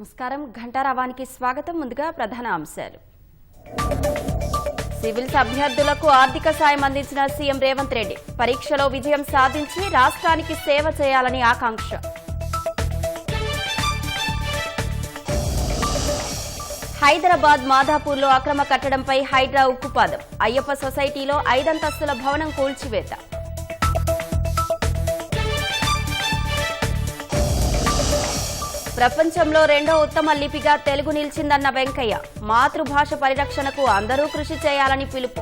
నమస్కారం ఘంటారావానికి స్వాగతం. ముందుగా ప్రధాన అంశాలు. సివిల్స్ అభ్యర్థులకు ఆర్థిక సాయం అందించిన సీఎం రేవంత్ రెడ్డి పరీక్షలో విజయం సాధించి రాష్ట్రానికి సేవ చేయాలని ఆకాంక్ష. హైదరాబాద్ మాదాపూర్లో అక్రమ కట్టడంపై హైడ్రా ఉక్కుపాదం. అయ్యప్ప సొసైటీలో 5 అంతస్తుల భవనం కూల్చివేత. ప్రపంచంలో 2వ ఉత్తమ లిపిగా తెలుగు నిలిచిందన్న వెంకయ్య. మాతృభాష పరిరక్షణకు అందరూ కృషి చేయాలని పిలుపు.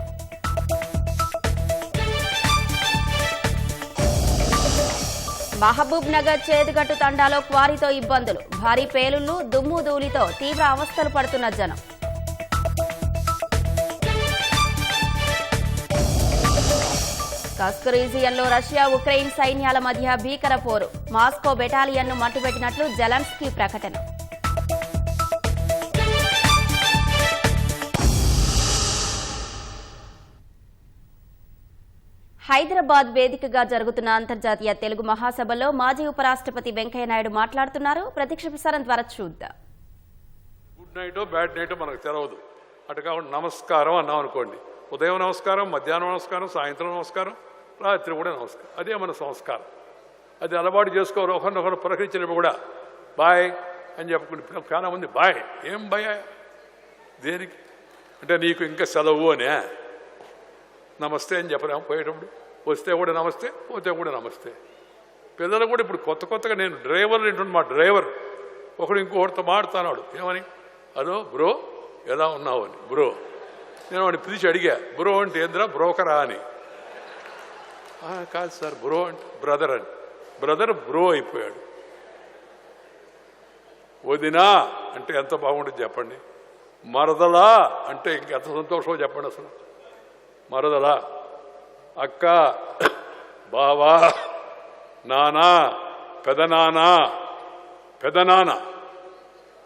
మహబూబ్ నగర్ చేదుగట్టు తండాలో క్వారీతో ఇబ్బందులు. భారీ పేలుళ్లు, దుమ్ము ధూళితో తీవ్ర అవస్థలు పడుతున్న జనం. కస్క్ రీజియన్లో రష్యా ఉక్రెయిన్ సైన్యాల మధ్య భీకర పోరు. మాస్కో బెటాలియన్ను మట్టుబెట్టినట్లు జెలెన్స్కీ ప్రకటన. హైదరాబాద్ వేదికగా జరుగుతున్న అంతర్జాతీయ తెలుగు మహాసభలో మాజీ ఉపరాష్ట్రపతి వెంకయ్యనాయుడు మాట్లాడుతున్నారు. ప్రత్యక్ష ప్రసారం ద్వారా చూద్దాం. గుడ్ నైట్ బ్యాడ్ నైట్ మనకు తెలవదు. అటు కాబట్టి నమస్కారం అన్నాం అనుకోండి, ఉదయం నమస్కారం, మధ్యాహ్నం నమస్కారం, సాయంత్రం నమస్కారం, రాత్రి కూడా నమస్కారం. అదే మన సంస్కారం. అది అలవాటు చేసుకోవాలి. ఒకరినొకరు పలకరించినప్పుడు కూడా బాయ్ అని చెప్పుకుంటే చాలా మంది బాయ్ ఏం బాయ్ దేనికి అంటే నీకు ఇంకా సెలవు అనే నమస్తే అని చెప్పలేము. పోయేటప్పుడు వస్తే కూడా నమస్తే, పోతే కూడా నమస్తే. పిల్లలు కూడా ఇప్పుడు కొత్తగా నేను డ్రైవర్ ఏంటంటే మా డ్రైవర్ ఒకడు ఇంకొకటితో మాడుతున్నాడు. ఏమని, హలో బ్రో ఎలా ఉన్నావు అని. బ్రో నేను వాడిని పిలిచి అడిగా, బ్రో అంటే ఏంద్రా బ్రోకరా అని. కాదు సార్ బ్రో అంటే బ్రదర్ అని. బ్రదర్ బ్రో అయిపోయాడు. వదినా అంటే ఎంత బాగుంటుంది చెప్పండి. మరదలా అంటే ఇంకెంత సంతోషమో చెప్పండి. అసలు మరదలా, అక్క, బావా, నానా, పెదనాన్న, పెదనాన్న,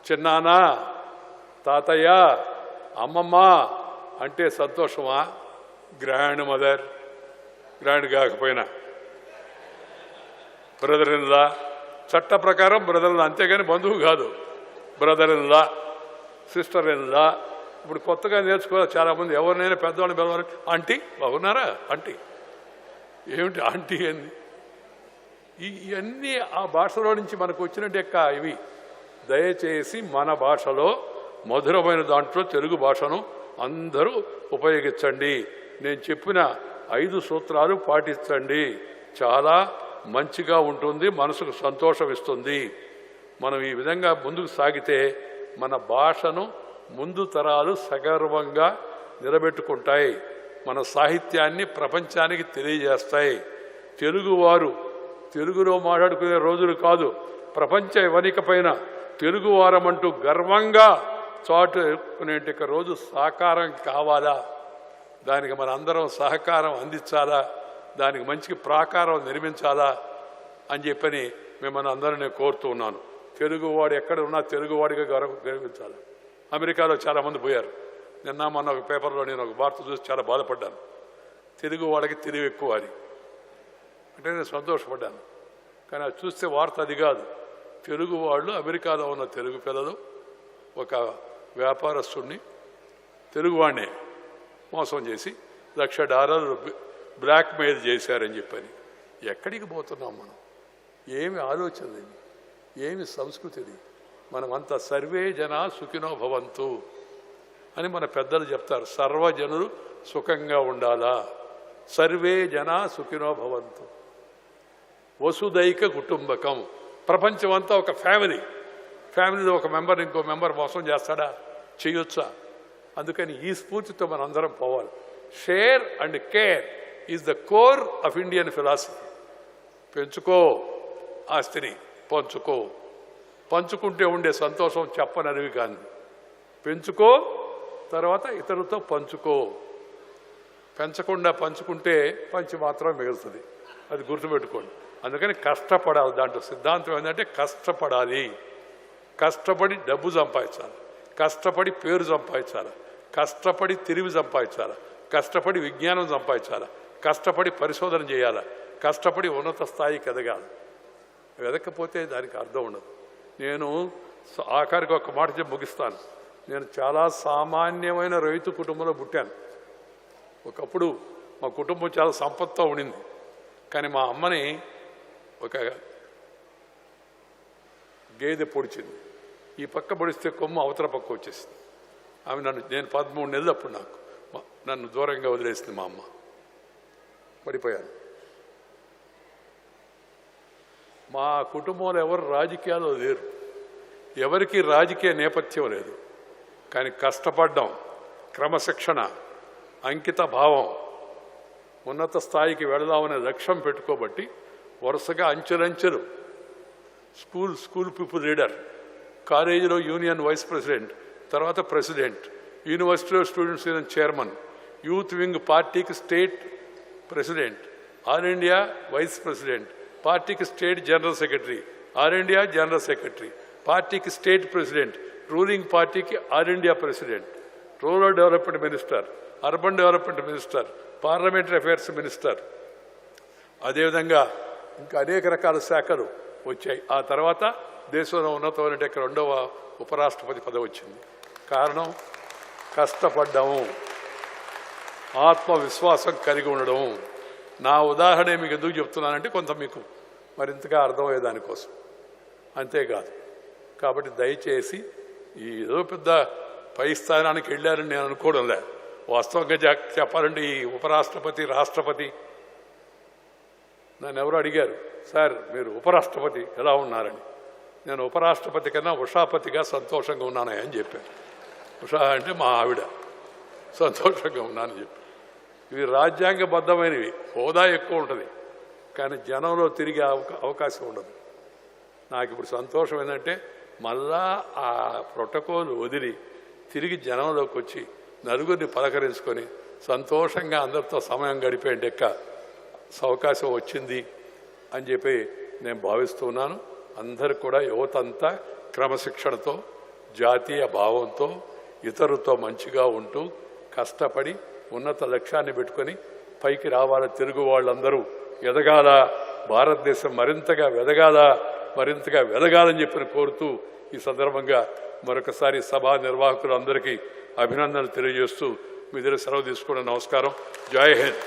చిన్నాన్న, తాతయ్య, అమ్మమ్మ అంటే సంతోషమా? గ్రాండ్ మదర్, గ్రాండ్ కాకపోయినా బ్రదర్ ఇన్ లా, చట్ట ప్రకారం బ్రదర్ ఇన్ లా, అంతేగాని బంధువు కాదు. Brother in law, sister in law. ఇప్పుడు కొత్తగా నేర్చుకోవాలి చాలామంది. ఎవరినైనా పెద్దవాళ్ళని పిలవాలి, ఆంటీ బాగున్నారా, ఆంటీ ఏమిటి ఆంటీ అని. ఇవన్నీ ఆ భాషలో నుంచి మనకు వచ్చినట్టు ఇవి. దయచేసి మన భాషలో మధురమైన దాంట్లో తెలుగు భాషను అందరూ ఉపయోగించండి. నేను చెప్పిన 5 సూత్రాలు పాటించండి. చాలా మంచిగా ఉంటుంది, మనసుకు సంతోషం ఇస్తుంది. మనం ఈ విధంగా ముందుకు సాగితే మన భాషను ముందు తరాలు సగర్వంగా నిలబెట్టుకుంటాయి. మన సాహిత్యాన్ని ప్రపంచానికి తెలియజేస్తాయి. తెలుగువారు తెలుగులో మాట్లాడుకునే రోజులు కాదు, ప్రపంచ వనిక పైన తెలుగువారమంటూ గర్వంగా చాటుకునే రోజు సాకారం కావాలా? దానికి మన అందరం సహకారం అందించాలా? దానికి మంచి ప్రాకారం నిర్మించాలా అని చెప్పని మిమ్మల్ని అందరూ నేను కోరుతూ ఉన్నాను. తెలుగువాడు ఎక్కడ ఉన్నా తెలుగువాడిగా గర్వించాలి. అమెరికాలో చాలామంది పోయారు. నిన్న మొన్న ఒక పేపర్లో నేను ఒక వార్త చూసి చాలా బాధపడ్డాను. తెలుగు వాళ్ళకి తెలివి ఎక్కువ అని అంటే నేను సంతోషపడ్డాను. కానీ అది చూస్తే వార్త అది కాదు. తెలుగు వాళ్ళు అమెరికాలో ఉన్న తెలుగు పిల్లలు ఒక వ్యాపారస్తుడిని తెలుగువాడినే మోసం చేసి $1,00,000 బ్లాక్మెయిల్ చేశారని చెప్పని. ఎక్కడికి పోతున్నాం మనం? ఏమి ఆలోచనది, ఏమి సంస్కృతిది? మనమంతా సర్వే జన సుఖినో భవంతు అని మన పెద్దలు చెప్తారు. సర్వజనులు సుఖంగా ఉండాలా. సర్వే జన సుఖినో భవంతు. వసుదైక కుటుంబకం. ప్రపంచం అంతా ఒక ఫ్యామిలీలో ఒక మెంబర్ ఇంకో మెంబర్ మోసం చేస్తాడా? చేయొచ్చా? అందుకని ఈ స్ఫూర్తితో మనం అందరం పోవాలి. Share and care is the core of Indian philosophy. పెంచుకో ఆస్తిని, పంచుకో. పంచుకుంటే ఉండే సంతోషం చెప్పననివి కాదు. పెంచుకో, తర్వాత ఇతరులతో పంచుకో. పెంచకుండా పంచుకుంటే పంచి మాత్రం మిగులుతుంది. అది గుర్తుపెట్టుకోండి. అందుకని కష్టపడాలి. దాంట్లో సిద్ధాంతం ఏంటంటే కష్టపడాలి. కష్టపడి డబ్బు సంపాదించాలి, కష్టపడి పేరు సంపాదించాలి, కష్టపడి తెలివి సంపాదించాలి, కష్టపడి విజ్ఞానం సంపాదించాలి, కష్టపడి పరిశోధన చేయాలి, కష్టపడి ఉన్నత స్థాయికి ఎదగాలి. ఎదగకపోతే దానికి అర్థం ఉండదు. నేను ఆఖరికి ఒక మాట చెప్పి ముగిస్తాను. నేను చాలా సామాన్యమైన రైతు కుటుంబంలో పుట్టాను. ఒకప్పుడు మా కుటుంబం చాలా సంపత్తో ఉండింది. కానీ మా అమ్మని ఒక గేదె పొడిచింది. ఈ పక్క పొడిస్తే కొమ్ము అవతల పక్క వచ్చేసింది. ఆమె నేను 13 నెలలు అప్పుడు నన్ను దూరంగా వదిలేసింది మా అమ్మ. పడిపోయాను. మా కుటుంబంలో ఎవరు రాజకీయాల్లో లేరు, ఎవరికి రాజకీయ నేపథ్యం లేదు. కానీ కష్టపడ్డం, క్రమశిక్షణ, అంకిత భావం, ఉన్నత స్థాయికి వెళదామనే లక్ష్యం పెట్టుకోబట్టి వరుసగా అంచెలంచెలు స్కూల్ పీపుల్ లీడర్, కాలేజీలో యూనియన్ వైస్ ప్రెసిడెంట్, తర్వాత ప్రెసిడెంట్, యూనివర్సిటీలో students union chairman, youth wing పార్టీకి state president, all India vice president, పార్టీకి state general secretary, all India general secretary, పార్టీకి స్టేట్ ప్రెసిడెంట్, రూలింగ్ పార్టీకి all India president, rural development minister, urban development minister, parliamentary affairs minister, అదేవిధంగా ఇంకా అనేక రకాల శాఖలు వచ్చాయి. ఆ తర్వాత దేశంలో ఉన్నతమైన 2వ ఉపరాష్ట్రపతి పదవి వచ్చింది. కారణం కష్టపడ్డాము, ఆత్మవిశ్వాసం కలిగి ఉండడం. నా ఉదాహరణ మీకు ఎందుకు చెప్తున్నానంటే కొంత మీకు మరింతగా అర్థమయ్యే దానికోసం, అంతేకాదు. కాబట్టి దయచేసి ఈ ఏదో పెద్ద పై స్థానానికి వెళ్ళారని నేను అనుకోవడం లే. వాస్తవంగా చెప్పాలంటే ఈ ఉపరాష్ట్రపతి, రాష్ట్రపతి నన్ను ఎవరు అడిగారు, సార్ మీరు ఉపరాష్ట్రపతి ఎలా ఉన్నారని. నేను ఉపరాష్ట్రపతి కన్నా ఉషాపతిగా సంతోషంగా ఉన్నానని అని చెప్పాను. ఉషా అంటే మా ఆవిడ. సంతోషంగా ఉన్నానని చెప్పి. ఇవి రాజ్యాంగబద్ధమైనవి, హోదా ఎక్కువ ఉంటుంది, కానీ జనంలో తిరిగే అవకాశం ఉండదు. నాకు ఇప్పుడు సంతోషం ఏంటంటే మళ్ళా ఆ ప్రోటోకాల్ వదిలి తిరిగి జనంలోకి వచ్చి నలుగురిని పలకరించుకొని సంతోషంగా అందరితో సమయం గడిపే అవకాశం వచ్చింది అని చెప్పి నేను భావిస్తున్నాను. అందరికి కూడా యువతంతా క్రమశిక్షణతో, జాతీయ భావంతో, ఇతరులతో మంచిగా ఉంటూ కష్టపడి ఉన్నత లక్ష్యాన్ని పెట్టుకొని పైకి రావాల. తెలుగు వాళ్ళందరూ ఎదగాల, భారతదేశం మరింతగా వెదగాలని చెప్పి కోరుతూ ఈ సందర్భంగా మరొకసారి సభా నిర్వాహకులందరికీ అభినందనలు తెలియజేస్తూ మీ దగ్గర సెలవు తీసుకోవడం. నమస్కారం. జై హింద్.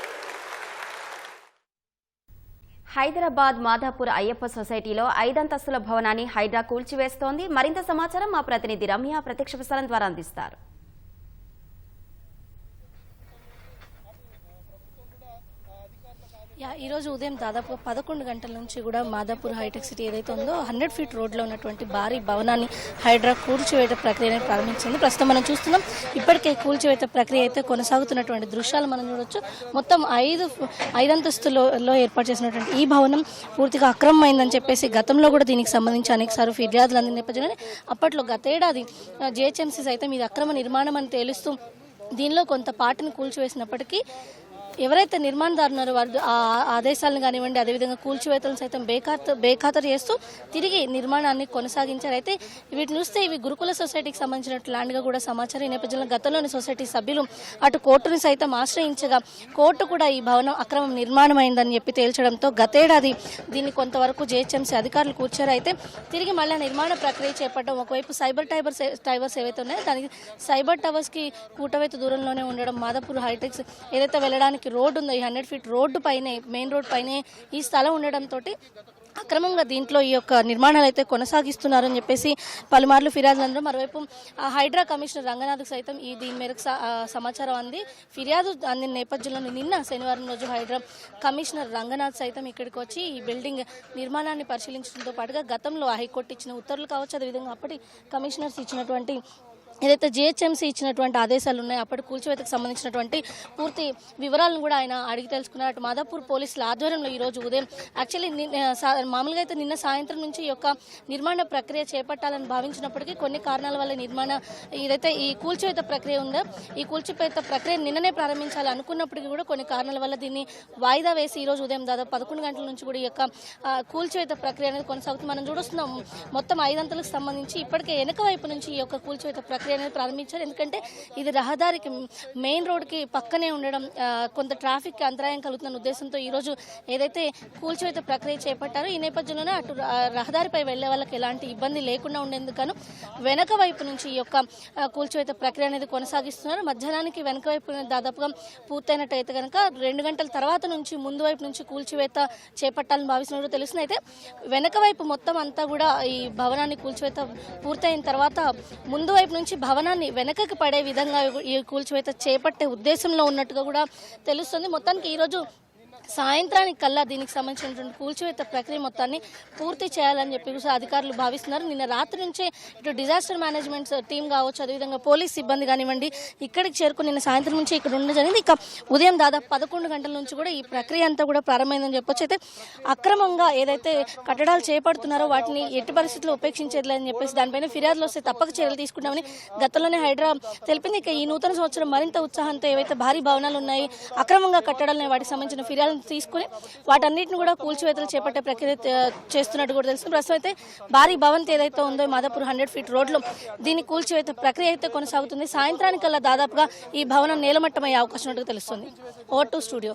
హైదరాబాద్ మాధాపూర్ అయ్యప్ప సొసైటీలో 5 అంతస్తుల భవనాన్ని హైడ్రా కూల్చివేస్తోంది. మరింత సమాచారం మా ప్రతినిధి రమ్య ప్రత్యక్ష ప్రసారం ద్వారా అందిస్తారు. ఈరోజు ఉదయం దాదాపు 11 గంటల నుంచి కూడా మాధాపూర్ హైటెక్ సిటీ ఏదైతే ఉందో 100 ఫీట్ రోడ్లో ఉన్నటువంటి భారీ భవనాన్ని హైడ్రా కూల్చివేత ప్రక్రియను ప్రారంభించింది. ప్రస్తుతం మనం చూస్తున్నాం, ఇప్పటికే కూల్చివేత ప్రక్రియ అయితే కొనసాగుతున్నటువంటి దృశ్యాలు మనం చూడొచ్చు. మొత్తం 5 అంతస్తులలో ఏర్పాటు చేసినటువంటి ఈ భవనం పూర్తిగా అక్రమమైందని చెప్పేసి గతంలో కూడా దీనికి సంబంధించి అనేకసార్లు ఫిర్యాదులు అందిన నేపథ్యంలో అప్పట్లో గతేడాది జిహెచ్ఎంసీ సైతం ఇది అక్రమ నిర్మాణం అని తేలుస్తూ దీనిలో కొంత పార్టీని కూల్చివేసినప్పటికీ ఎవరైతే నిర్మాణదారు ఉన్నారో వారు ఆ ఆదేశాలను కానివ్వండి, అదేవిధంగా కూల్చివేతలను సైతం బేఖాతరు చేస్తూ తిరిగి నిర్మాణాన్ని కొనసాగించారు. అయితే వీటిని చూస్తే ఇవి గురుకుల సొసైటీకి సంబంధించిన ల్యాండ్గా కూడా సమాచారం. ఈ నేపథ్యంలో గతంలోని సొసైటీ సభ్యులు అటు కోర్టుని సైతం ఆశ్రయించగా కోర్టు కూడా ఈ భవనం అక్రమం నిర్మాణమైందని చెప్పి తేల్చడంతో గతేడాది దీన్ని కొంతవరకు జిహెచ్ఎంసీ అధికారులు కూర్చారు. అయితే తిరిగి మళ్ళీ నిర్మాణ ప్రక్రియ చేపట్టడం, ఒకవైపు సైబర్ టవర్స్ ఏవైతే ఉన్నాయో దానికి సైబర్ టవర్స్కి కూటవేత దూరంలోనే ఉండడం, మాధాపూర్ హైటెక్స్ ఏదైతే వెళ్ళడానికి రోడ్డు ఉందో ఈ 100 ఫీట్ రోడ్డు పైనే, మెయిన్ రోడ్ పైనే ఈ స్థలం ఉండడంతో అక్రమంగా దీంట్లో ఈ యొక్క నిర్మాణాలు అయితే కొనసాగిస్తున్నారని చెప్పేసి పలుమార్లు ఫిర్యాదులందరూ. మరోవైపు హైడ్రా కమిషనర్ రంగనాథ్ సైతం దీని మేరకు సమాచారం ఫిర్యాదు అందిన నేపథ్యంలో నిన్న శనివారం రోజు హైడ్రా కమిషనర్ రంగనాథ్ సైతం ఇక్కడికి వచ్చి ఈ బిల్డింగ్ నిర్మాణాన్ని పరిశీలించడంతో పాటుగా గతంలో హైకోర్టు ఇచ్చిన ఉత్తర్వులు కావచ్చు, అదేవిధంగా అప్పటి కమిషనర్స్ ఇచ్చినటువంటి ఏదైతే జిహెచ్ఎంసీ ఇచ్చినటువంటి ఆదేశాలు ఉన్నాయో అప్పటి కూల్చివేతకు సంబంధించినటువంటి పూర్తి వివరాలను కూడా ఆయన అడిగి తెలుసుకున్నారు. అటు మాధాపూర్ పోలీసుల ఆధ్వర్యంలో ఈరోజు ఉదయం యాక్చువల్లీ మామూలుగా అయితే నిన్న సాయంత్రం నుంచి ఈ యొక్క నిర్మాణ ప్రక్రియ చేపట్టాలని భావించినప్పటికీ కొన్ని కారణాల వల్ల ఏదైతే ఈ కూల్చివేత ప్రక్రియ ఉందో ఈ కూల్చివేత ప్రక్రియ నిన్ననే ప్రారంభించాలి అనుకున్నప్పటికీ కూడా కొన్ని కారణాల వల్ల దీన్ని వాయిదా వేసి ఈరోజు ఉదయం దాదాపు 11 గంటల నుంచి కూడా ఈ యొక్క కూల్చివేత ప్రక్రియ అనేది కొనసాగుతుంది. మనం చూస్తున్నాం మొత్తం 5 అంతలకు సంబంధించి ఇప్పటికే వెనక వైపు నుంచి ఈ యొక్క కూల్చివేత ప్రక్రియ ప్రక్రియ అనేది ప్రారంభించారు. ఎందుకంటే ఇది రహదారికి మెయిన్ రోడ్కి పక్కనే ఉండడం కొంత ట్రాఫిక్ అంతరాయం కలుగుతున్న ఉద్దేశంతో ఈరోజు ఏదైతే కూల్చివేత ప్రక్రియ చేపట్టారో ఈ నేపథ్యంలోనే అటు రహదారిపై వెళ్లే వాళ్ళకి ఎలాంటి ఇబ్బంది లేకుండా ఉండేందుకు వెనక వైపు నుంచి ఈ యొక్క కూల్చివేత ప్రక్రియ అనేది కొనసాగిస్తున్నారు. మధ్యాహ్నానికి వెనక వైపు దాదాపుగా పూర్తయినట్టయితే కనుక 2 గంటల తర్వాత నుంచి ముందు వైపు నుంచి కూల్చివేత చేపట్టాలని భావిస్తున్నట్టు తెలుస్తుంది. అయితే వెనక వైపు మొత్తం అంతా కూడా ఈ భవనాన్ని కూల్చివేత పూర్తయిన తర్వాత ముందు వైపు నుంచి భవనాన్ని వెనకకి పడే విధంగా ఈ కూల్చివేత చేపట్టే ఉద్దేశంలో ఉన్నట్టుగా కూడా తెలుస్తుంది. మొత్తానికి ఈరోజు సాయంత్రానికి కల్లా దీనికి సంబంధించినటువంటి కూల్చివేత ప్రక్రియ మొత్తాన్ని పూర్తి చేయాలని చెప్పి కూడా అధికారులు భావిస్తున్నారు. నిన్న రాత్రి నుంచే ఇటు డిజాస్టర్ మేనేజ్మెంట్ టీం కావచ్చు, అదేవిధంగా పోలీస్ సిబ్బంది కానివ్వండి ఇక్కడికి చేరుకుని నిన్న సాయంత్రం నుంచి ఇక్కడ ఉండడం జరిగింది. ఇక ఉదయం దాదాపు 11 గంటల నుంచి కూడా ఈ ప్రక్రియ అంతా కూడా ప్రారంభమైందని చెప్పొచ్చు. అయితే అక్రమంగా ఏదైతే కట్టడాలు చేపడుతున్నారో వాటిని ఎట్టి పరిస్థితుల్లో ఉపేక్షించేది అని చెప్పేసి దానిపైన ఫిర్యాదులు వస్తే తప్పక చర్యలు తీసుకుంటామని గతంలోనే హైడ్రా తెలిపింది. ఇక ఈ నూతన సంవత్సరం మరింత ఉత్సాహంతో ఏవైతే భారీ భవనాలు ఉన్నాయి, అక్రమంగా కట్టడాలు వాటికి సంబంధించిన ఫిర్యాదు తీసుకుని వాటన్నిటిని కూడా కూల్చివేతలు చేపట్టే ప్రక్రియ చేస్తున్నట్టు కూడా తెలుస్తుంది. ప్రస్తుతం అయితే భారీ భవంతి ఏదైతే ఉందో మాదాపూర్ 100 ఫీట్ రోడ్లో దీని కూల్చివేత ప్రక్రియ అయితే కొనసాగుతుంది. సాయంత్రానికల్లా దాదాపుగా ఈ భవనం నేలమట్టమయ్యే అవకాశం ఉన్నట్టు తెలుస్తుంది. Over to studio.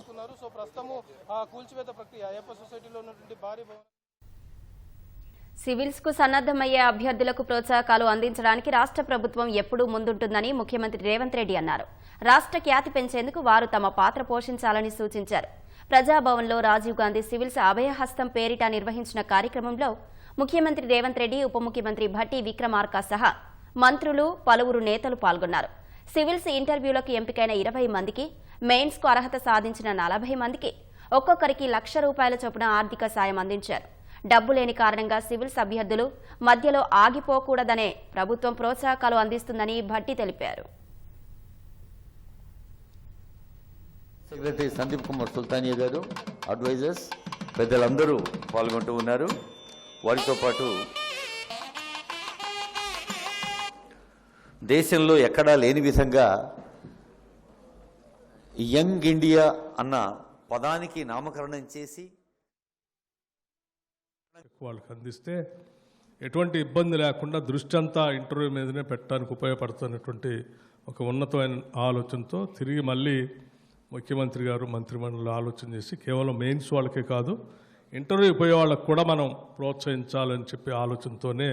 సివిల్స్ కు సన్నద్దమయ్యే అభ్యర్థులకు ప్రోత్సాహకాలు అందించడానికి రాష్ట్ర ప్రభుత్వం ఎప్పుడూ ముందుంటుందని ముఖ్యమంత్రి రేవంత్ రెడ్డి అన్నారు. రాష్ట్ర ఖ్యాతి పెంచేందుకు వారు తమ పాత్ర పోషించాలని సూచించారు. ప్రజాభవన్లో రాజీవ్ గాంధీ సివిల్స్ అభయహస్తం పేరిట నిర్వహించిన కార్యక్రమంలో ముఖ్యమంత్రి రేవంత్ రెడ్డి, ఉప ముఖ్యమంత్రి భట్టి విక్రమార్క సహా మంత్రులు, పలువురు నేతలు పాల్గొన్నారు. సివిల్స్ ఇంటర్వ్యూలకు ఎంపికైన 20 మందికి, మెయిన్స్ కు అర్హత సాధించిన 40 మందికి ఒక్కొక్కరికి ₹1,00,000 చొప్పున ఆర్థిక సాయం అందించారు. డబ్బు లేని కారణంగా సివిల్స్ అభ్యర్థులు మధ్యలో ఆగిపోకూడదనే ప్రభుత్వం ప్రోత్సాహకాలు అందిస్తుందని భట్టి తెలిపారు. సెక్రటరీ సందీప్ కుమార్ సుల్తానియా గారు, అడ్వైజర్స్, పెద్దలందరూ పాల్గొంటూ ఉన్నారు. వారితో పాటు దేశంలో ఎక్కడా లేని విధంగా యంగ్ ఇండియా అన్న పదానికి నామకరణం చేసి వాళ్ళకి అందిస్తే ఎటువంటి ఇబ్బంది లేకుండా దృష్టి అంతా ఇంటర్వ్యూ మీదనే పెట్టడానికి ఉపయోగపడుతున్నటువంటి ఒక ఉన్నతమైన ఆలోచనతో తిరిగి మళ్ళీ ముఖ్యమంత్రి గారు మంత్రిమండలి ఆలోచన చేసి కేవలం మెయిన్స్ వాళ్ళకే కాదు ఇంటర్వ్యూ పోయే వాళ్ళకు కూడా మనం ప్రోత్సహించాలని చెప్పి ఆలోచనతోనే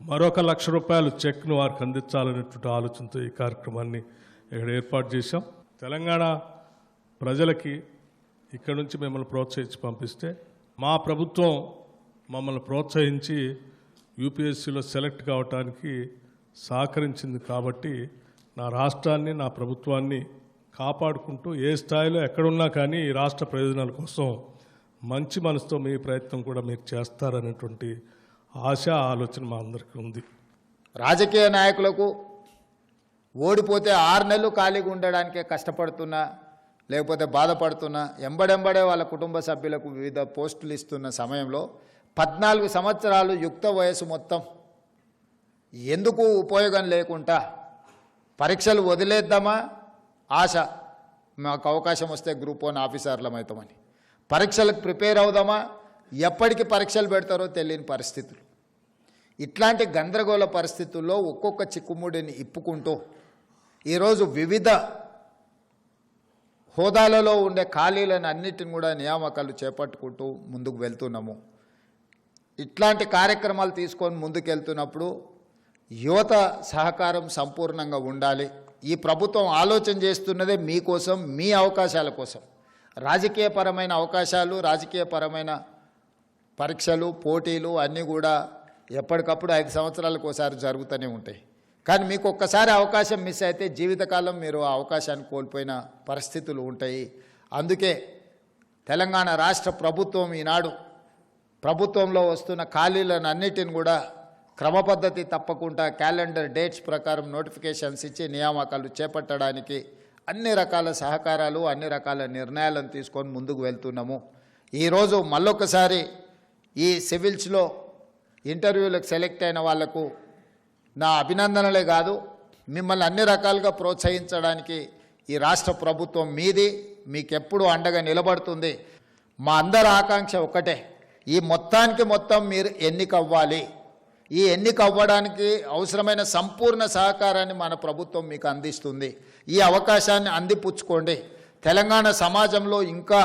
మరొక ₹1,00,000 చెక్ను వారికి అందించాలనేటువంటి ఆలోచనతో ఈ కార్యక్రమాన్ని ఇక్కడ ఏర్పాటు చేశాం. తెలంగాణ ప్రజలకి ఇక్కడ నుంచి మిమ్మల్ని ప్రోత్సహించి పంపిస్తే మా ప్రభుత్వం మమ్మల్ని ప్రోత్సహించి యూపీఎస్సీలో సెలెక్ట్ కావటానికి సహకరించింది. కాబట్టి నా రాష్ట్రాన్ని, నా ప్రభుత్వాన్ని కాపాడుకుంటూ ఏ స్థాయిలో ఎక్కడున్నా కానీ ఈ రాష్ట్ర ప్రయోజనాల కోసం మంచి మనసుతో మీ ప్రయత్నం కూడా మీరు చేస్తారనేటువంటి ఆశ, ఆలోచన మా అందరికీ ఉంది. రాజకీయ నాయకులకు ఓడిపోతే 6 నెలలు ఖాళీగా ఉండడానికే కష్టపడుతున్నా, లేకపోతే బాధపడుతున్నా, ఎంబడెంబడే వాళ్ళ కుటుంబ సభ్యులకు వివిధ పోస్టులు ఇస్తున్న సమయంలో 14 సంవత్సరాలు యుక్త వయసు మొత్తం ఎందుకు ఉపయోగం లేకుండా పరీక్షలు వదిలేద్దామా, ఆశ మాకు అవకాశం వస్తే గ్రూప్ 1 ఆఫీసర్లం అవుతామని, పరీక్షలకు ప్రిపేర్ అవుదామా, ఎప్పటికి పరీక్షలు పెడతారో తెలియని పరిస్థితులు. ఇట్లాంటి గందరగోళ పరిస్థితుల్లో ఒక్కొక్క చిక్కుముడిని ఇప్పుకుంటూ ఈరోజు వివిధ హోదాలలో ఉండే ఖాళీలను అన్నిటిని కూడా నియామకాలు చేపట్టుకుంటూ ముందుకు వెళ్తున్నాము. ఇట్లాంటి కార్యక్రమాలు తీసుకొని ముందుకెళ్తున్నప్పుడు యువత సహకారం సంపూర్ణంగా ఉండాలి. ఈ ప్రభుత్వం ఆలోచన చేస్తున్నదే మీకోసం, మీ అవకాశాల కోసం. రాజకీయపరమైన అవకాశాలు, రాజకీయపరమైన పరీక్షలు, పోటీలు అన్నీ కూడా ఎప్పటికప్పుడు 5 సంవత్సరాలకు ఒకసారి జరుగుతూనే ఉంటాయి. కానీ మీకు ఒక్కసారి అవకాశం మిస్ అయితే జీవితకాలం మీరు ఆ అవకాశాన్ని కోల్పోయిన పరిస్థితులు ఉంటాయి. అందుకే తెలంగాణ రాష్ట్ర ప్రభుత్వం ఈనాడు ప్రభుత్వంలో వస్తున్న ఖాళీలను అన్నిటిని కూడా క్రమపద్ధతి తప్పకుండా క్యాలెండర్ డేట్స్ ప్రకారం నోటిఫికేషన్స్ ఇచ్చి నియామకాలు చేపట్టడానికి అన్ని రకాల సహకారాలు, అన్ని రకాల నిర్ణయాలను తీసుకొని ముందుకు వెళ్తున్నాము. ఈరోజు మళ్ళొకసారి ఈ సివిల్స్లో ఇంటర్వ్యూలకు సెలెక్ట్ అయిన వాళ్లకు నా అభినందనలే కాదు, మిమ్మల్ని అన్ని రకాలుగా ప్రోత్సహించడానికి ఈ రాష్ట్ర ప్రభుత్వం మీది, మీకెప్పుడు అండగా నిలబడుతుంది. మా అందరి ఆకాంక్ష ఒక్కటే, ఈ మొత్తానికి మొత్తం మీరు ఎన్నికవ్వాలి. ఈ ఎన్నిక అవ్వడానికి అవసరమైన సంపూర్ణ సహకారాన్ని మన ప్రభుత్వం మీకు అందిస్తుంది. ఈ అవకాశాన్ని అందిపుచ్చుకోండి. తెలంగాణ సమాజంలో ఇంకా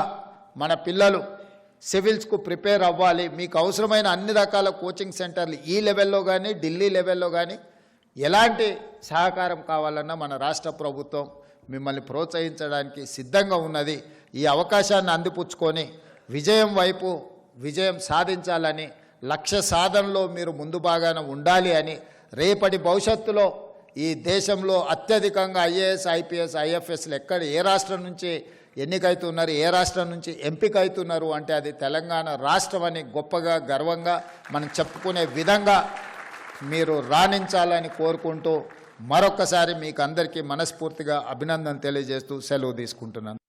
మన పిల్లలు సివిల్స్కు ప్రిపేర్ అవ్వాలి. మీకు అవసరమైన అన్ని రకాల కోచింగ్ సెంటర్లు ఈ లెవెల్లో కానీ ఢిల్లీ లెవెల్లో కానీ ఎలాంటి సహకారం కావాలన్నా మన రాష్ట్ర ప్రభుత్వం మిమ్మల్ని ప్రోత్సహించడానికి సిద్ధంగా ఉన్నది. ఈ అవకాశాన్ని అందిపుచ్చుకొని విజయం వైపు విజయం సాధించాలని, లక్ష్య సాధనలో మీరు ముందు భాగాన ఉండాలి అని, రేపటి భవిష్యత్తులో ఈ దేశంలో అత్యధికంగా ఐఏఎస్, ఐపీఎస్, ఐఎఫ్ఎస్లు ఎక్కడ ఏ రాష్ట్రం నుంచి ఎన్నికైతున్నారు, ఏ రాష్ట్రం నుంచి ఎంపిక అవుతున్నారు అంటే అది తెలంగాణ రాష్ట్రం అని గొప్పగా గర్వంగా మనం చెప్పుకునే విధంగా మీరు రాణించాలని కోరుకుంటూ మరొక్కసారి మీకు అందరికీ మనస్ఫూర్తిగా అభినందన తెలియజేస్తూ సెలవు తీసుకుంటున్నాను.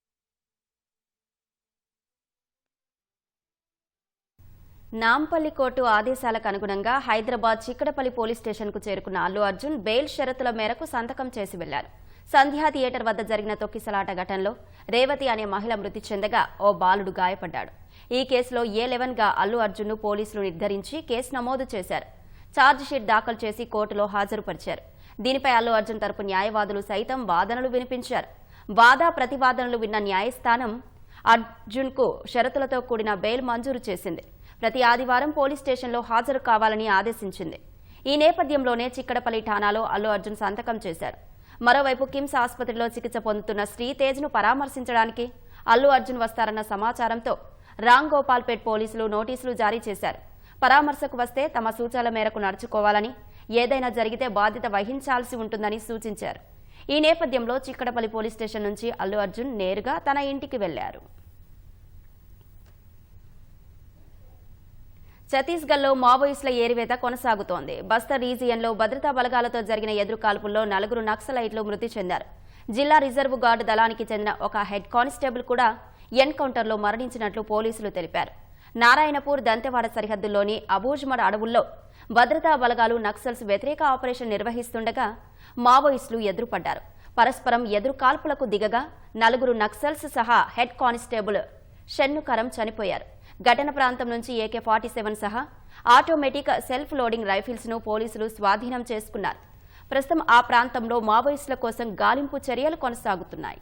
నాంపల్లి కోర్టు ఆదేశాలకు అనుగుణంగా హైదరాబాద్ చిక్కడపల్లి పోలీస్ స్టేషన్కు చేరుకున్న అల్లు అర్జున్ బెయిల్ షరతుల మేరకు సంతకం చేసి వెళ్లారు. సంధ్యా థియేటర్ వద్ద జరిగిన తొక్కిసలాట ఘటనలో రేవతి అనే మహిళ మృతి చెందగా ఓ బాలుడు గాయపడ్డాడు. ఈ కేసులో A11గా అల్లు అర్జున్ను పోలీసులు నిర్ధారించి కేసు నమోదు చేశారు. ఛార్జిషీట్ దాఖలు చేసి కోర్టులో హాజరుపరిచారు. దీనిపై అల్లు అర్జున్ తరపు న్యాయవాదులు సైతం వాదనలు వినిపించారు. వాదా ప్రతివాదనలు విన్న న్యాయస్థానం అర్జున్కు షరతులతో కూడిన బెయిల్ మంజూరు చేసింది. ప్రతి ఆదివారం పోలీస్ స్టేషన్లో హాజరు కావాలని ఆదేశించింది. ఈ నేపథ్యంలోనే చిక్కడపల్లి ఠాణాలో అల్లు అర్జున్ సంతకం చేశారు. మరోవైపు కిమ్స్ ఆసుపత్రిలో చికిత్స పొందుతున్న శ్రీతేజ్ను పరామర్శించడానికి అల్లు అర్జున్ వస్తారన్న సమాచారంతో రామ్ గోపాల్పేట్ పోలీసులు నోటీసులు జారీ చేశారు. పరామర్శకు వస్తే తమ సూచనల మేరకు నడుచుకోవాలని, ఏదైనా జరిగితే బాధ్యత వహించాల్సి ఉంటుందని సూచించారు. ఈ నేపథ్యంలో చిక్కడపల్లి పోలీస్ స్టేషన్ నుంచి అల్లు అర్జున్ నేరుగా తన ఇంటికి వెళ్లారు. ఛత్తీస్గఢ్లో మావోయిస్టుల ఏరివేత కొనసాగుతోంది. బస్తర్ రీజియన్లో భద్రతా బలగాలతో జరిగిన ఎదురుకాల్పుల్లో 4 నక్సలైట్లు మృతి చెందారు. జిల్లా రిజర్వ్ గార్డు దళానికి చెందిన ఒక హెడ్ కానిస్టేబుల్ కూడా ఎన్కౌంటర్లో మరణించినట్లు పోలీసులు తెలిపారు. నారాయణపూర్ దంతెవాడ సరిహద్దుల్లోని అబూజ్మడ్ అడవుల్లో భద్రతా బలగాలు నక్సల్స్ వ్యతిరేక ఆపరేషన్ నిర్వహిస్తుండగా మావోయిస్టులు ఎదురుపడ్డారు. పరస్పరం ఎదురుకాల్పులకు దిగగా 4 నక్సల్స్ సహా హెడ్ కానిస్టేబుల్ షెన్నుకరం చనిపోయారు. ఘటన ప్రాంతం నుంచి AK-47 సహా ఆటోమేటిక్ సెల్ఫ్ లోడింగ్ రైఫిల్స్ ను పోలీసులు స్వాధీనం చేసుకున్నారు. ప్రస్తుతం ఆ ప్రాంతంలో మావోయిస్టుల కోసం గాలింపు చర్యలు కొనసాగుతున్నాయి.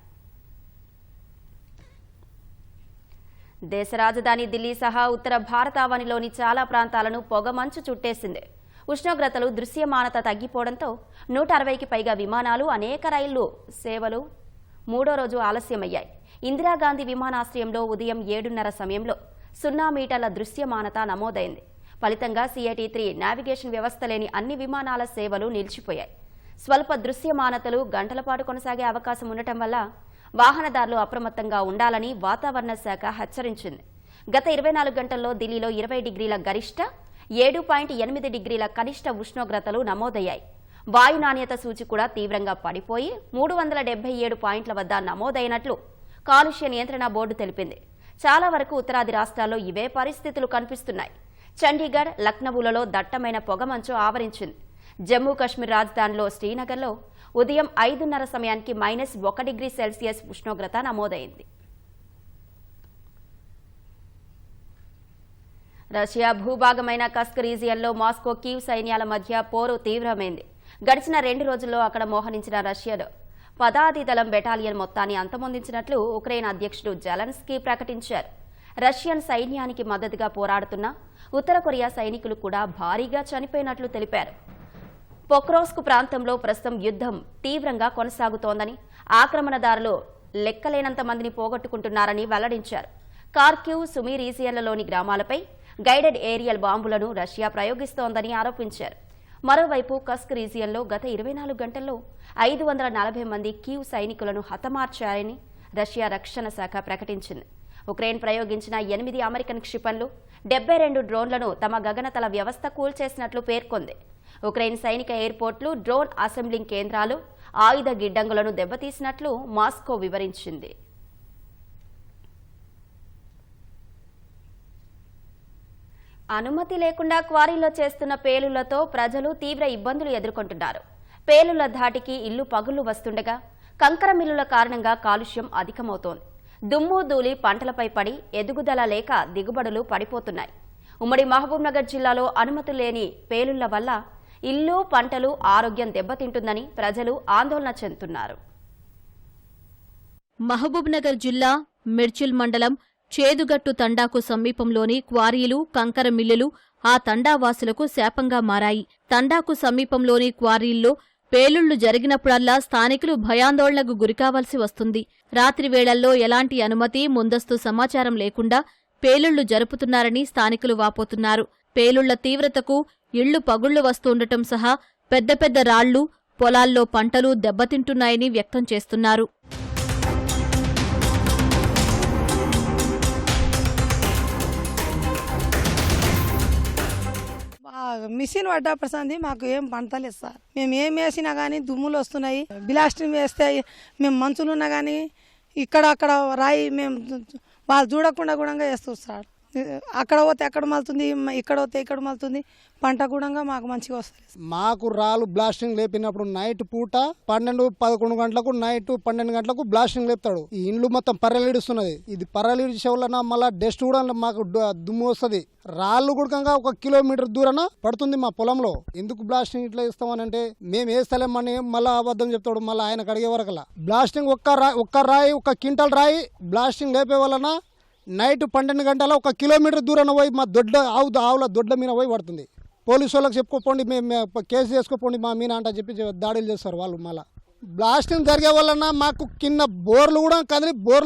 దేశ రాజధాని ఢిల్లీ సహా ఉత్తర భారతావనిలోని చాలా ప్రాంతాలను పొగమంచు చుట్టేసింది. ఉష్ణోగ్రతలు దృశ్యమానత తగ్గిపోవడంతో 160కి పైగా విమానాలు, అనేక రైళ్లు సేవలు 3వ రోజు ఆలస్యమయ్యాయి. ఇందిరాగాంధీ విమానాశ్రయంలో ఉదయం 7:30 సమయంలో 0 మీటర్ల దృశ్యమానత నమోదైంది. ఫలితంగా CAT-3 నావిగేషన్ వ్యవస్థ లేని అన్ని విమానాల సేవలు నిలిచిపోయాయి. స్వల్ప దృశ్యమానతలు గంటల పాటు కొనసాగే అవకాశం ఉండటం వల్ల వాహనదారులు అప్రమత్తంగా ఉండాలని వాతావరణ శాఖ హెచ్చరించింది. గత 24 గంటల్లో ఢిల్లీలో 20 డిగ్రీల గరిష్ట, 7.8 డిగ్రీల కనిష్ట ఉష్ణోగ్రతలు నమోదయ్యాయి. వాయు నాణ్యత సూచి కూడా తీవ్రంగా పడిపోయి 377 పాయింట్ల వద్ద నమోదైనట్లు కాలుష్య నియంత్రణ బోర్డు తెలిపింది. చాలా వరకు ఉత్తరాది రాష్ట్రాల్లో ఇవే పరిస్థితులు కనిపిస్తున్నాయి. చండీగఢ్, లక్నవూలలో దట్టమైన పొగమంచు ఆవరించింది. జమ్మూ కశ్మీర్ రాజధానిలో శ్రీనగర్లో ఉదయం 5:30 సమయానికి -1 డిగ్రీ సెల్సియస్ ఉష్ణోగ్రత నమోదైంది. రష్యా భూభాగమైన కస్క్ రీజియన్లో మాస్కో, కీవ్ సైన్యాల మధ్య పోరు తీవ్రమైంది. గడిచిన 2 రోజుల్లో అక్కడ మోహరించిన రష్యాలో పదాతి దళం బెటాలియన్ మొత్తాన్ని అంతమొందించినట్లు ఉక్రెయిన్ అధ్యక్షుడు జెలెన్స్కీ ప్రకటించారు. రష్యన్ సైన్యానికి మద్దతుగా పోరాడుతున్న ఉత్తర కొరియా సైనికులు కూడా భారీగా చనిపోయినట్లు తెలిపారు. పొక్రోస్క్ ప్రాంతంలో ప్రస్తుతం యుద్ధం తీవ్రంగా కొనసాగుతోందని, ఆక్రమణదారులు లెక్కలేనంత మందిని పోగొట్టుకుంటున్నారని వెల్లడించారు. కార్కివ్, సుమీ రీజియన్లలోని గ్రామాలపై గైడెడ్ ఏరియల్ బాంబులను రష్యా ప్రయోగిస్తోందని ఆరోపించారు. మరోవైపు కస్క్ రీజియన్లో గత 24 గంటల్లో 540 మంది కీవ్ సైనికులను హతమార్చారని రష్యా రక్షణ శాఖ ప్రకటించింది. ఉక్రెయిన్ ప్రయోగించిన 8 అమెరికన్ క్షిపణులు, 72 డ్రోన్లను తమ గగనతల వ్యవస్థ కూల్చేసినట్లు పేర్కొంది. ఉక్రెయిన్ సైనిక ఎయిర్పోర్ట్లు, డ్రోన్ అసెంబ్లింగ్ కేంద్రాలు, ఆయుధ గిడ్డంగులను దెబ్బతీసినట్లు మాస్కో వివరించింది. అనుమతి లేకుండా క్వారీలో చేస్తున్న పేలుళ్లతో ప్రజలు తీవ్ర ఇబ్బందులు ఎదుర్కొంటున్నారు. పేలుళ్ల ధాటికి ఇల్లు పగుళ్లు వస్తుండగా కంకర మిల్లుల కారణంగా కాలుష్యం అధికమవుతోంది. దుమ్ము ధూళి పంటలపై పడి ఎదుగుదల లేక దిగుబడులు పడిపోతున్నాయి. ఉమ్మడి మహబూబ్నగర్ జిల్లాలో అనుమతులు లేని పేలుళ్ల వల్ల ఇల్లు, పంటలు, ఆరోగ్యం దెబ్బతింటుందని ప్రజలు ఆందోళన చెందుతున్నారు. మహబూబ్నగర్ జిల్లా మిర్చిల్ మండలం చేదుగట్టు తండాకు సమీపంలోని క్వారీలు, కంకర మిల్లులు ఆ తండావాసులకు శాపంగా మారాయి. తండాకు సమీపంలోని క్వారీల్లో పేలుళ్లు జరిగినప్పుడల్లా స్థానికులు భయాందోళనకు గురికావాల్సి వస్తుంది. రాత్రి వేళల్లో ఎలాంటి అనుమతి, ముందస్తు సమాచారం లేకుండా పేలుళ్లు జరుపుతున్నారని స్థానికులు వాపోతున్నారు. పేలుళ్ల తీవ్రతకు ఇళ్లు పగుళ్లు వస్తుండటం సహా పెద్ద పెద్ద రాళ్లు, పొలాల్లో పంటలు దెబ్బతింటున్నాయని వ్యక్తం చేస్తున్నారు. మిషన్ పడ్డా ప్రశాంతి మాకు ఏం పంటలేదు సార్. మేము ఏం వేసినా కానీ దుమ్ములు వస్తున్నాయి. బ్లాస్టింగ్ వేస్తే మేము మంచులు ఉన్నా కానీ ఇక్కడ అక్కడ రాయి మేము వాళ్ళు చూడకుండా కూడా వేస్తాం సార్. అక్కడ పోతే ఎక్కడ మలుతుంది, ఇక్కడ పోతే ఇక్కడ మలుతుంది. పంట కూడా మాకు మంచిగా వస్తుంది. మాకు రాళ్ళు బ్లాస్టింగ్ లేపినప్పుడు నైట్ పూట 12-11 గంటలకు, నైట్ 12 గంటలకు బ్లాస్టింగ్ లేపుతాడు. ఈ ఇండ్లు మొత్తం పర్రలీడుస్తున్నది. ఇది పర్రలీడిసే వలన మళ్ళీ డస్ట్ కూడా మాకు దుమ్ము వస్తుంది. రాళ్ళు కూడా 1 కిలోమీటర్ దూరాన పడుతుంది మా పొలంలో. ఎందుకు బ్లాస్టింగ్ ఇట్లా ఇస్తామని అంటే మేము వేస్తలేమని మళ్ళీ అబద్ధం చెప్తాడు. మళ్ళీ ఆయనకు అడిగే వరకలా బ్లాస్టింగ్ ఒక్క రాయి 1 క్వింటల్ రాయి బ్లాస్టింగ్ లేపే వలన నైట్ 12 గంటల 1 కిలోమీటర్ దూరాన పోయి మా ఆవుల దొడ్ల మీద పోయి పడుతుంది. పోలీసు వాళ్ళకి చెప్పుకోపోండి, మేము కేసు చేసుకోపోండి మా మీద అంట చెప్పి దాడులు చేస్తారు వాళ్ళు. మళ్ళీ బ్లాస్టింగ్ జరిగే వలన మాకు కింద బోర్లు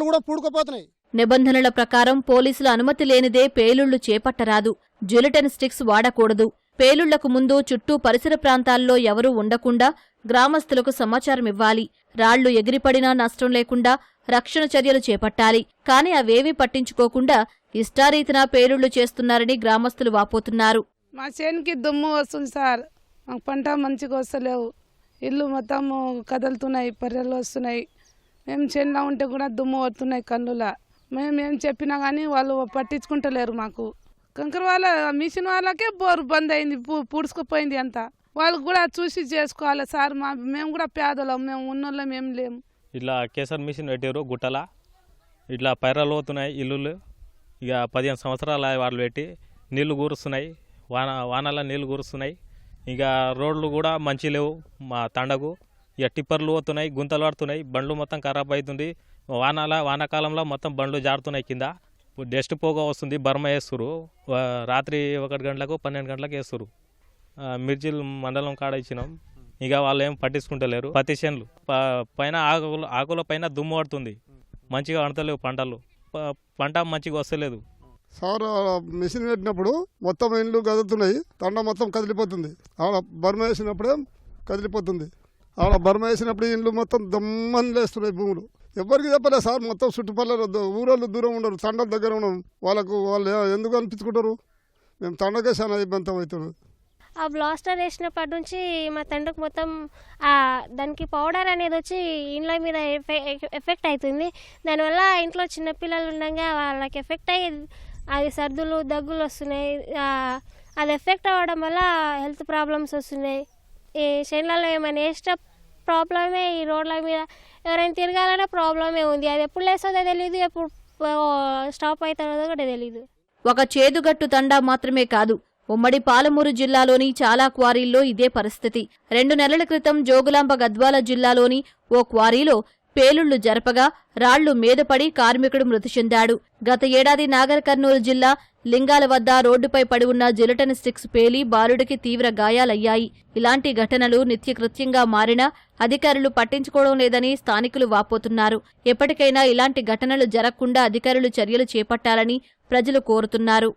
కూడా పూడుకుపోతున్నాయి. నిబంధనల ప్రకారం పోలీసుల అనుమతి లేనిదే పేలుళ్లు చేపట్టరాదు. జిలిటిన్ స్టిక్స్ వాడకూడదు. పేలుళ్లకు ముందు చుట్టూ పరిసర ప్రాంతాల్లో ఎవరూ ఉండకుండా గ్రామస్తులకు సమాచారం ఇవ్వాలి. రాళ్లు ఎగిరిపడినా నష్టం లేకుండా రక్షణ చర్యలు చేపట్టాలి. కానీ అవేవీ పట్టించుకోకుండా ఇష్టారీతిన పేలుళ్లు చేస్తున్నారని గ్రామస్తులు వాపోతున్నారు. మా చేనుకి దుమ్ము వస్తుంది సార్. మాకు పంట మంచిగా వస్తలేవు. ఇల్లు మొత్తం కదులుతున్నాయి, పర్రెలు వస్తున్నాయి. మేము చేనులో ఉంటే కూడా దుమ్ము వస్తున్నాయి కన్నులా. మేము ఏం చెప్పినా కానీ వాళ్ళు పట్టించుకుంటలేరు. మాకు కంకర వాళ్ళ మిషన్ వాళ్ళకే బోరు బంద్ అయింది, పూడ్చుకుపోయింది అంతా. వాళ్ళు కూడా చూసి చేసుకోవాలి సార్. మేము కూడా పేదలం, మేము ఉన్నోళ్ళం ఏం లేము. ఇట్లా కేసర్ మిషన్ పెట్టారు గుట్టల. ఇట్లా పైరలు అవుతున్నాయి ఇల్లులు. ఇక 15 సంవత్సరాల వాళ్ళు పెట్టి నీళ్లు కూరుస్తున్నాయి. వానల నీళ్లు కూరుస్తున్నాయి. ఇక రోడ్లు కూడా మంచి లేవు మా తండకు. ఇక టిప్పర్లు పోతున్నాయి, గుంతలు పడుతున్నాయి, బండ్లు మొత్తం ఖరాబ్ అవుతుంది. వానాకాలంలో మొత్తం బండ్లు జారుతున్నాయి కింద. డస్ట్ పోగ వస్తుంది. బర్మ వేస్తురు. రాత్రి 1 గంటలకు 12 గంటలకు వేస్తురు. మిర్జిల్ మండలం కాడ ఇచ్చినాం. ఇక వాళ్ళు ఏం పట్టించుకుంటలేరు. పత్తి చేనులు పైన ఆకుల పైన దుమ్ము పడుతుంది. మంచిగా వండతలేవు పంటలు. పంట మంచిగా వస్తలేదు సార్. మిషన్ పెట్టినప్పుడు మొత్తం ఇండ్లు కదులుతున్నాయి. తండ మొత్తం కదిలిపోతుంది. ఆడ బర్మ వేసినప్పుడే కదిలిపోతుంది. ఆడ బర్మ వేసినప్పుడు ఇండ్లు మొత్తం దమ్మని లేస్తున్నాయి భూములు. ఎవరికి చెప్పలేదు సార్. మొత్తం చుట్టుపక్కల ఊరోళ్ళు దూరం ఉండరు, తండల దగ్గర ఉండరు. వాళ్ళు ఎందుకు అనిపించుకుంటారు? మేము తండకే చాలా ఇబ్బంది అవుతుంది. ఆ బ్లాస్టర్ వేసినప్పటి నుంచి మా తండ్రికి మొత్తం దానికి పౌడర్ అనేది వచ్చి ఇండ్ల మీద ఎఫెక్ట్ అవుతుంది. దానివల్ల ఇంట్లో చిన్నపిల్లలు ఉండగా వాళ్ళకి ఎఫెక్ట్ అయ్యి అది సర్దులు, దగ్గులు వస్తున్నాయి. అది ఎఫెక్ట్ అవ్వడం వల్ల హెల్త్ ప్రాబ్లమ్స్ వస్తున్నాయి. ఈ చేనులలో ఏమైనా వేసిన ప్రాబ్లమే, ఈ రోడ్ల మీద ఎవరైనా తిరగాలన్నా ప్రాబ్లమే ఉంది. అది ఎప్పుడు లేస్తుందో తెలియదు, ఎప్పుడు స్టాప్ అవుతుందో కూడా తెలియదు. ఒక చేదుగట్టు తండా మాత్రమే కాదు, ఉమ్మడి పాలమూరు జిల్లాలోని చాలా క్వారీల్లో ఇదే పరిస్థితి. 2 నెలల క్రితం జోగులాంబ గద్వాల జిల్లాలోని ఓ క్వారీలో పేలుళ్లు జరపగా రాళ్లు మీదపడి కార్మికుడు మృతి చెందాడు. గత ఏడాది నాగర్ కర్నూలు జిల్లా లింగాల వద్ద రోడ్డుపై పడి ఉన్న జిలిటిన్ స్టిక్స్ పేలి బాలుడికి తీవ్ర గాయాలయ్యాయి. ఇలాంటి ఘటనలు నిత్యకృత్యంగా మారినా అధికారులు పట్టించుకోవడం లేదని స్థానికులు వాపోతున్నారు. ఎప్పటికైనా ఇలాంటి ఘటనలు జరగకుండా అధికారులు చర్యలు చేపట్టాలని ప్రజలు కోరుతున్నారు.